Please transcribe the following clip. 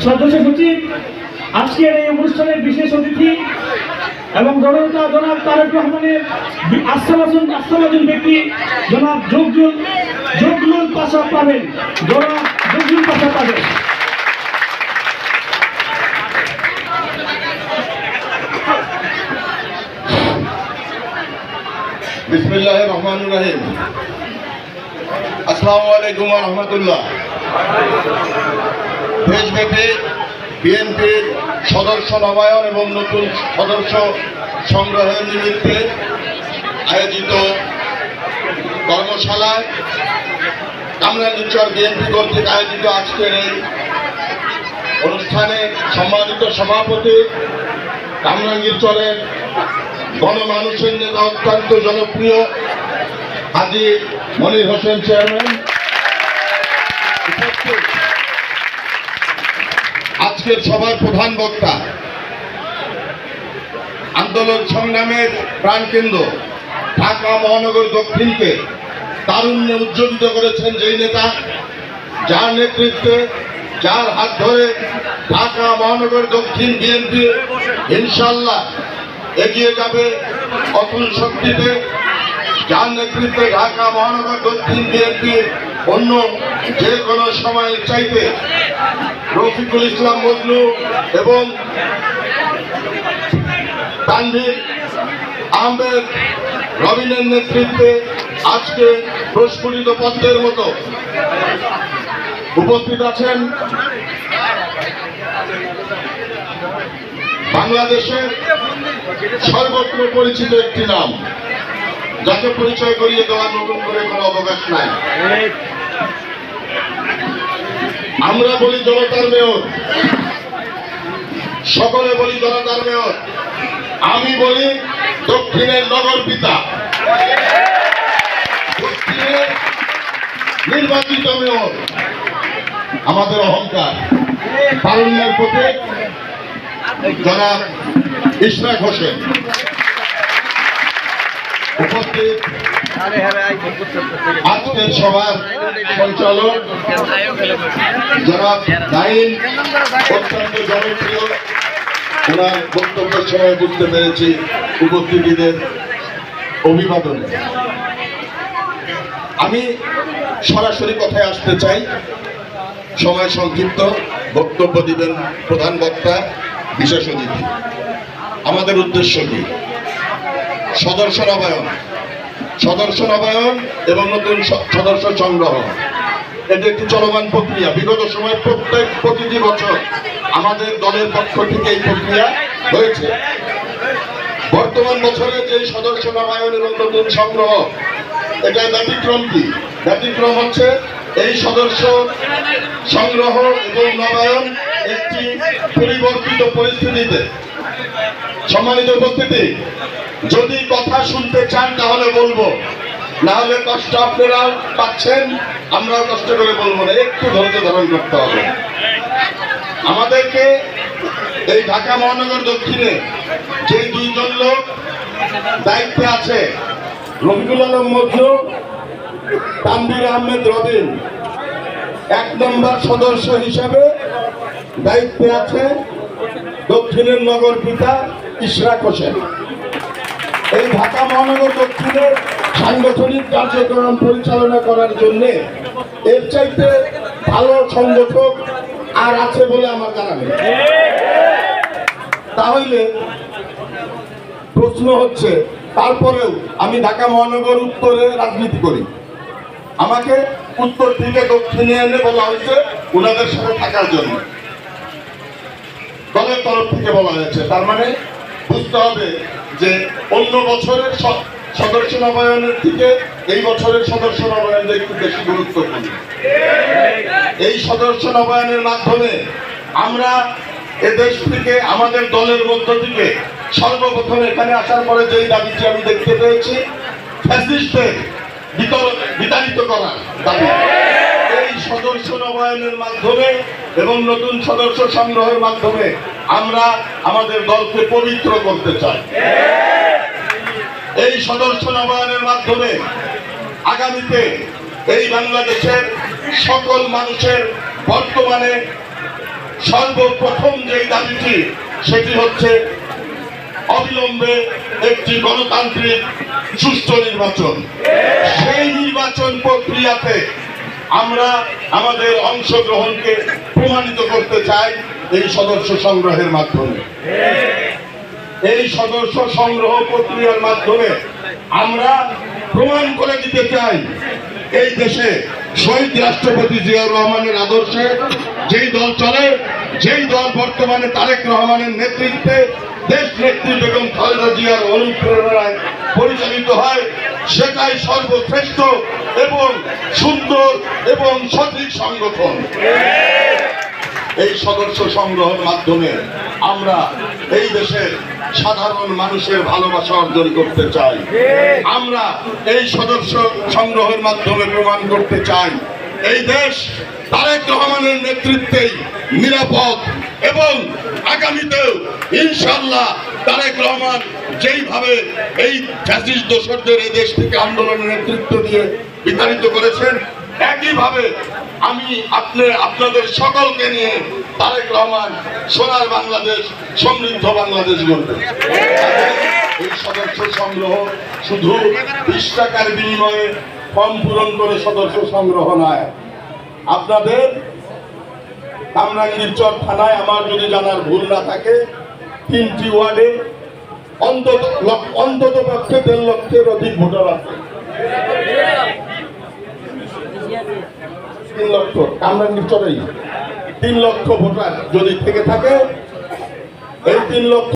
সদস্য সচিব, আজকের এই অনুষ্ঠানের বিশেষ অতিথি এবং জনতা জনাব তারেক রহমানের আস্থাভাজন ব্যক্তি জনাব জগলুল পাশা পাবেন। জনাব জগলুল পাশা পাবেন। বিসমিল্লাহির রহমানির রহিম। আসসালামু আলাইকুম ওয়া রাহমাতুল্লাহ। দেশব্যাপী বিএনপির সদস্য নবায়ন এবং নতুন সদস্য সংগ্রহের নিমিত্তে আয়োজিত কর্মশালায় কামরাঙ্গীরচর বিএনপি কর্তৃক আয়োজিত আজকের এই অনুষ্ঠানে সম্মানিত সভাপতি, কামরাঙ্গীরচরের গণমানুষের নেতা, অত্যন্ত জনপ্রিয় হাজী মনির হোসেন চেয়ারম্যান, আজকের সভার প্রধান বক্তা, আন্দোলন সংগ্রামের প্রাণকেন্দ্র ঢাকা মহানগর দক্ষিণকে তারুণ্যে উজ্জ্বলিত করেছেন যেই নেতা, যার নেতৃত্বে, যার হাত ধরে ঢাকা মহানগর দক্ষিণ বিএনপি ইনশাল্লাহ এগিয়ে যাবে অতুল শক্তিতে, যার নেতৃত্বে ঢাকা মহানগর দক্ষিণ বিএনপির অন্য যে কোনো সময়ের চাইতে রফিকুল ইসলাম মজনু এবং তানভীর আহমেদ রবিনের নেতৃত্বে আজকে প্রস্ফুটিত পদ্মের মতো উপস্থিত আছেন বাংলাদেশের সর্বত্র পরিচিত একটি নাম, যাকে পরিচয় করিয়ে দেওয়ার নতুন করে কোনো অবকাশ নাই। আমরা বলি জনতার মেয়র, সকলে বলি জনতার মেয়র, আমি বলি দক্ষিণের নগর পিতা, দক্ষিণের নির্বাচিত মেয়র, আমাদের অহংকার, তারুণ্যের প্রতীক জনাব ইশরাক হোসেন। উপস্থিত আজকের সভার সঞ্চালক জনাব নাইম, অত্যন্ত জনপ্রিয়, ওনার বক্তব্যের সময় বুঝতে পেরেছি উপস্থিতিদের অভিবাদন। আমি সরাসরি কথায় আসতে চাই, সময় সংক্ষিপ্ত, বক্তব্য দিবেন প্রধান বক্তা, বিশেষ অতিথি। আমাদের উদ্দেশ্য কি? সদস্য নবায়ন এবং নতুন সদস্য সংগ্রহ, এটি একটি চলমান প্রক্রিয়া। বিগত সময় প্রতিটি বছর আমাদের দলের পক্ষ থেকে এই প্রক্রিয়া হয়েছে। বর্তমান বছরে যে সদস্য নবায়ন এবং নতুন সংগ্রহ, এটা ব্যতিক্রম কি? ব্যতিক্রম হচ্ছে এই সদস্য সংগ্রহ এবং নবায়ন একটি পরিবর্তিত পরিস্থিতিতে। সম্মানিত উপস্থিতি, যদি কথা শুনতে চান তাহলে বলবো, না হলে কষ্ট আপনারা পাচ্ছেন, আমরাও কষ্ট করে বলবো না, একটু ধৈর্য ধারণ করতে হবে। আমাদেরকে এই ঢাকা মহানগর দক্ষিণে যে দুইজন লোক দায়িত্বে আছে, রফিকুল আলম মজনু, তানভীর আহমেদ রবিন, 1 নম্বর সদস্য হিসাবে দায়িত্বে আছে দক্ষিণের নগর পিতা ইশরাক হোসেন। এই ঢাকা মহানগর দক্ষিণের সাংগঠনিক কার্যক্রম পরিচালনা করার জন্য এর চাইতে ভালো সংগঠক আর আছে বলে আমার জানা নেই। তাহলে প্রশ্ন হচ্ছে, তারপরেও আমি ঢাকা মহানগর উত্তরে রাজনীতি করি, আমাকে উত্তর থেকে দক্ষিণে এনে বলা হয়েছে ওনাদের সাথে থাকার জন্য, দলের তরফ থেকে বলা হয়েছে। তার মানে বুঝতে হবে যে অন্য বছরের সদস্য নবায়নের থেকে এই বছরের সদস্য নবায়নটা একটু বেশি গুরুত্বপূর্ণ। এই সদস্য নবায়নের মাধ্যমে আমরা এদেশ থেকে, আমাদের দলের মধ্য থেকে সর্বপ্রথম এখানে আসার পরে যেই দাবিটি আমি দেখতে পেয়েছি, ফ্যাসিস্টদের বিতাড়িত করার দাবি। এই সদস্য নবায়নের মাধ্যমে এবং নতুন সদস্য সংগ্রহের মাধ্যমে আমরা আমাদের দলকে পবিত্র করতে চাই। এই সদস্য নবায়নের মাধ্যমে আগামীতে এই বাংলাদেশের সকল মানুষের বর্তমানে সর্বপ্রথম যেই দাবিটি সেটি হচ্ছে অবিলম্বে একটি গণতান্ত্রিক সুষ্ঠু নির্বাচন। সেই নির্বাচন প্রক্রিয়াতে আমরা আমাদের অংশগ্রহণকে প্রমাণিত করতে চাই এই সদস্য সংগ্রহের মাধ্যমে। এই সদস্য সংগ্রহ প্রক্রিয়ার মাধ্যমে আমরা প্রমাণ করে দিতে চাই এই দেশে শহীদ রাষ্ট্রপতি জিয়াউর রহমানের আদর্শে যেই দল চলে, যেই দল বর্তমানে তারেক রহমানের নেতৃত্বে দেশ নেত্রী বেগম খালেদা জিয়ার অনুপ্রেরণায় পরিচালিত হয়, সেটাই সর্বশ্রেষ্ঠ এবং সুন্দর এবং সঠিক সংগঠন। এই সদস্য সংগ্রহের মাধ্যমে আমরা এই দেশের সাধারণ মানুষের ভালোবাসা অর্জন করতে চাই। আমরা এই সদস্য সংগ্রহের মাধ্যমে প্রমাণ করতে চাই এই দেশ তারেক রহমানের নেতৃত্বেই নিরাপদ এবং আগামীতেও ইনশাআল্লাহ তারেক রহমান যেইভাবে এই ফ্যাসিস্ট দোসরদের এই দেশ থেকে আন্দোলনের নেতৃত্ব দিয়ে বিতাড়িত করেছেন, একইভাবে আমি আপনাদের সকলকে নিয়ে তারেক রহমান সোনার বাংলাদেশ, সমৃদ্ধ বাংলাদেশ গড়বে। এই সদস্য সংগ্রহ শুধু 20 টাকার বিনিময়ে ফর্ম পূরণ করে সদস্য সংগ্রহ নয়। আপনাদের কামরাঙ্গীরচর থানায় আমার যদি জানার ভুল না থাকে 3টি ওয়ার্ডে অন্তত পক্ষে 1.5 লক্ষের অধিক ভোটার আছে। 3 লক্ষ কামরাঙ্গীরচরেই 3 লক্ষ ভোটার যদি থেকে থাকে, এই 3 লক্ষ